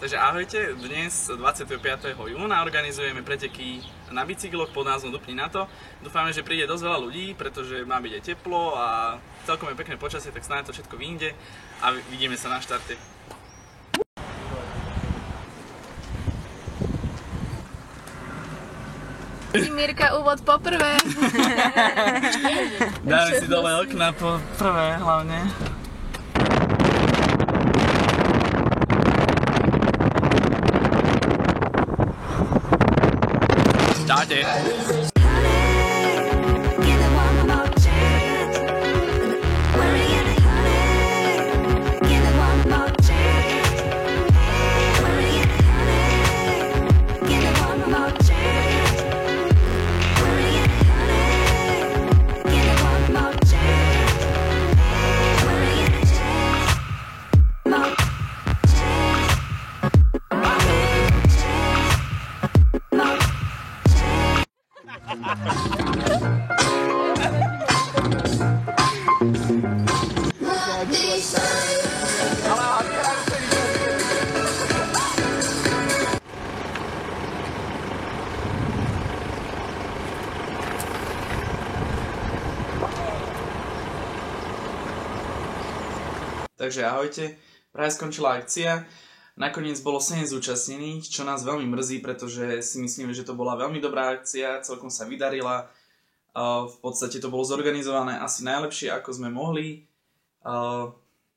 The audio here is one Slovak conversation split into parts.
Takže ahojte, dnes 25. júna organizujeme preteky na bicykloch pod názvom Dupni na to. Dúfame, že príde dosť veľa ľudí, pretože má byť aj teplo a celkom je pekné počasie, tak snáď to všetko vyjde a vidíme sa na štarte. Mirka, úvod poprvé. Dáme si dole okna po prvé hlavne. Štáte. Takže ahojte, práve skončila akcia, nakoniec bolo 7 zúčastnených, čo nás veľmi mrzí, pretože si myslíme, že to bola veľmi dobrá akcia, celkom sa vydarila, v podstate to bolo zorganizované asi najlepšie, ako sme mohli.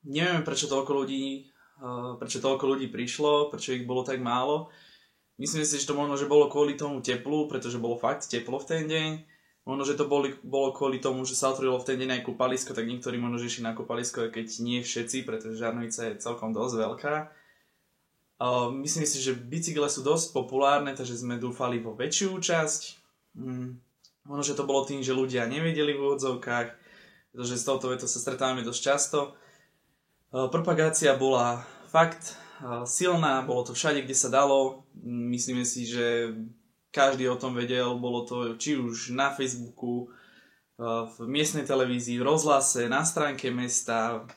Nevieme, prečo toľko ľudí prišlo, prečo ich bolo tak málo. Myslím si, že to možno, že bolo kvôli tomu teplu, pretože bolo fakt teplo v ten deň. Možno, že to bolo kvôli tomu, že sa otvorilo v ten deň aj kúpalisko, tak niektorí možno, že išli na kúpalisko, keď nie všetci, pretože Žarnovica je celkom dosť veľká. Myslím si, že bicykle sú dosť populárne, takže sme dúfali vo väčšiu účasť. Možno, že to bolo tým, že ľudia nevedeli v úvodzovkách, pretože s touto vetou sa stretávame dosť často. Propagácia bola fakt silná, bolo to všade, kde sa dalo. Myslíme si, že každý o tom vedel, bolo to či už na Facebooku, v miestnej televízii, v rozhlase, na stránke mesta,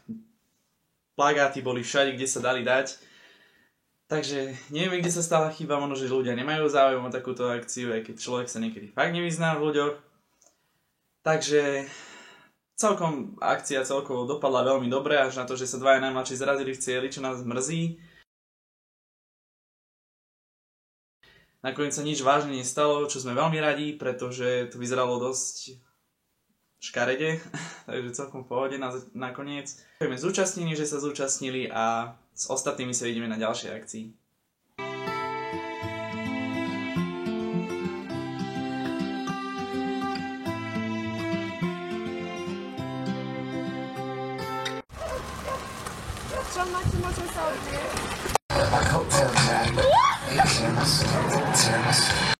plagáty boli všade, kde sa dali dať. Takže neviem, kde sa stala chyba, možno, že ľudia nemajú záujem o takúto akciu, aj keď človek sa niekedy fakt nevyzná v ľuďoch. Takže akcia celkovo dopadla veľmi dobre, až na to, že sa dvaja najmladší zrazili v cieli, čo nás mrzí. Nakoniec sa nič vážne nestalo, čo sme veľmi radi, pretože to vyzeralo dosť škarede, takže celkom v pohode nakoniec. Ďakujeme zúčastnení, že sa zúčastnili a s ostatnými sa vidíme na ďalšej akcii. Čo máte, môžem sa odvieť?